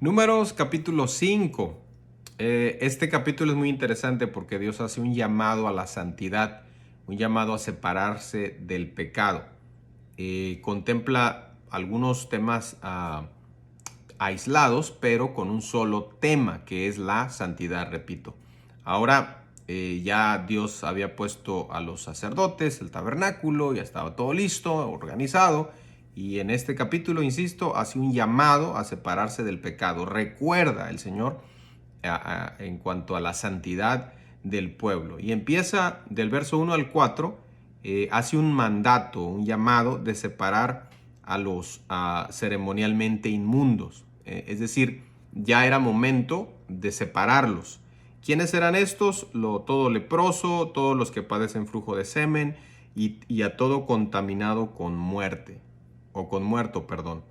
Números capítulo 5. Este capítulo es muy interesante porque Dios hace un llamado a la santidad, un llamado a separarse del pecado. Contempla algunos temas aislados, pero con un solo tema, que es la santidad, repito. Ahora ya Dios había puesto a los sacerdotes, el tabernáculo, ya estaba todo listo, organizado. Y en este capítulo, insisto, hace un llamado a separarse del pecado. Recuerda el Señor en cuanto a la santidad del pueblo. Y empieza del verso 1 al 4, hace un mandato, un llamado de separar a los ceremonialmente inmundos. Es decir, ya era momento de separarlos. ¿Quiénes eran estos? Todo leproso, todos los que padecen flujo de semen y a todo contaminado con muerte, o con muerto, perdón.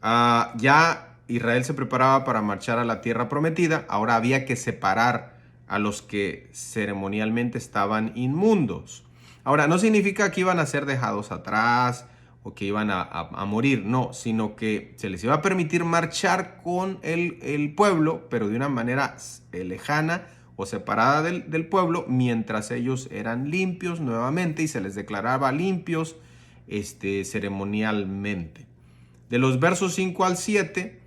Ya Israel se preparaba para marchar a la tierra prometida. Ahora había que separar a los que ceremonialmente estaban inmundos. Ahora, no significa que iban a ser dejados atrás o que iban a morir, no, sino que se les iba a permitir marchar con el pueblo, pero de una manera lejana o separada del pueblo, mientras ellos eran limpios nuevamente y se les declaraba limpios ceremonialmente. De los versos 5 al 7,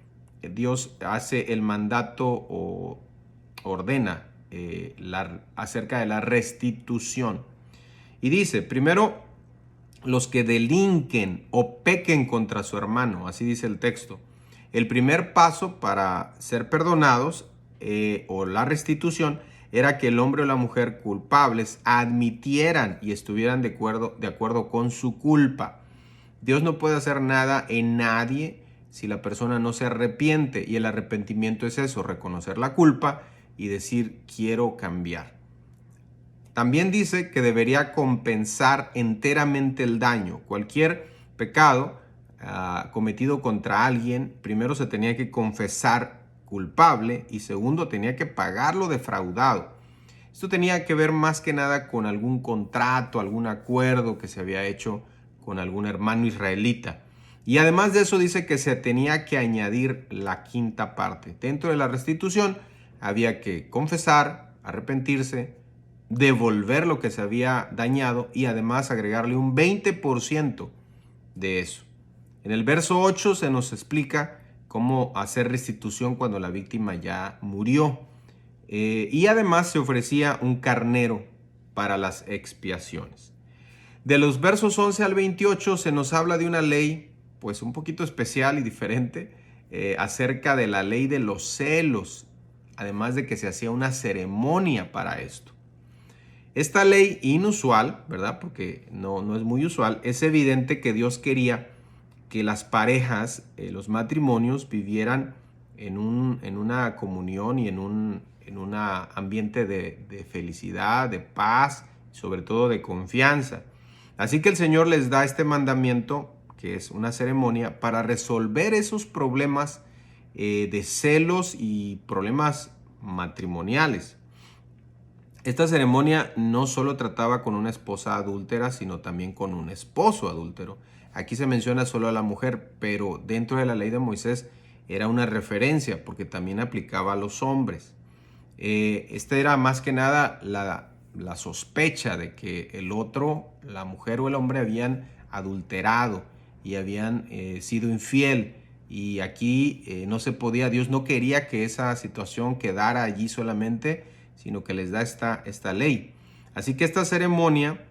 Dios hace el mandato o ordena acerca de la restitución. Y dice, primero, los que delinquen o pequen contra su hermano, así dice el texto. El primer paso para ser perdonados o la restitución era que el hombre o la mujer culpables admitieran y estuvieran de acuerdo con su culpa. Dios no puede hacer nada en nadie si la persona no se arrepiente, y el arrepentimiento es eso, reconocer la culpa y decir quiero cambiar. También dice que debería compensar enteramente el daño. Cualquier pecado cometido contra alguien, primero se tenía que confesar culpable y segundo tenía que pagarlo defraudado. Esto tenía que ver más que nada con algún contrato, algún acuerdo que se había hecho con algún hermano israelita. Y además de eso dice que se tenía que añadir la quinta parte. Dentro de la restitución había que confesar, arrepentirse, devolver lo que se había dañado y además agregarle un 20% de eso. En el verso 8 se nos explica cómo hacer restitución cuando la víctima ya murió. Y además se ofrecía un carnero para las expiaciones. De los versos 11 al 28 se nos habla de una ley pues un poquito especial y diferente acerca de la ley de los celos, además de que se hacía una ceremonia para esto. Esta ley inusual, ¿verdad? Porque no es muy usual, es evidente que Dios quería que las parejas, los matrimonios vivieran en una comunión y en un ambiente de felicidad, de paz, sobre todo de confianza. Así que el Señor les da este mandamiento, que es una ceremonia, para resolver esos problemas de celos y problemas matrimoniales. Esta ceremonia no solo trataba con una esposa adúltera, sino también con un esposo adúltero. Aquí se menciona solo a la mujer, pero dentro de la ley de Moisés era una referencia porque también aplicaba a los hombres. Esta era más que nada la sospecha de que el otro, la mujer o el hombre, habían adulterado y habían sido infiel. Y aquí no se podía, Dios no quería que esa situación quedara allí solamente, sino que les da esta ley. Así que esta ceremonia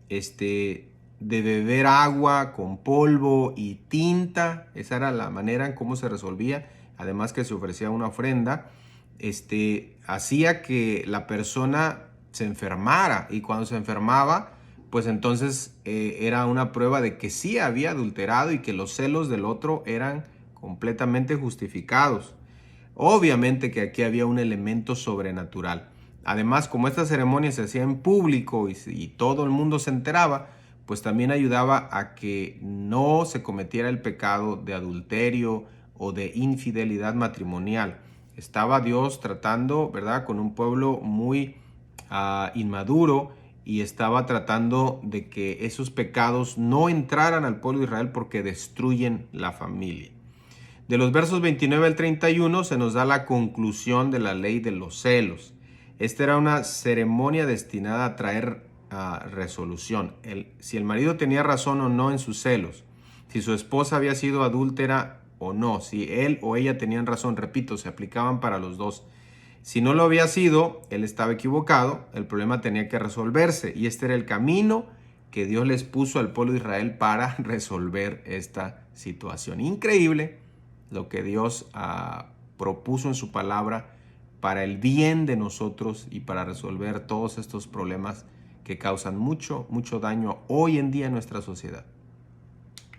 de beber agua con polvo y tinta, esa era la manera en cómo se resolvía, además que se ofrecía una ofrenda, hacía que la persona se enfermara, y cuando se enfermaba, pues entonces era una prueba de que sí había adulterado y que los celos del otro eran completamente justificados. Obviamente que aquí había un elemento sobrenatural. Además, como esta ceremonia se hacía en público y todo el mundo se enteraba, pues también ayudaba a que no se cometiera el pecado de adulterio o de infidelidad matrimonial. Estaba Dios tratando, ¿verdad?, con un pueblo muy inmaduro, y estaba tratando de que esos pecados no entraran al pueblo de Israel porque destruyen la familia. De los versos 29 al 31 se nos da la conclusión de la ley de los celos. Esta era una ceremonia destinada a traer resolución. Si el marido tenía razón o no en sus celos, si su esposa había sido adúltera o no, si él o ella tenían razón, repito, se aplicaban para los dos. Si no lo había sido, él estaba equivocado, el problema tenía que resolverse y este era el camino que Dios les puso al pueblo de Israel para resolver esta situación. Increíble lo que Dios propuso en su palabra para el bien de nosotros y para resolver todos estos problemas que causan mucho daño hoy en día en nuestra sociedad.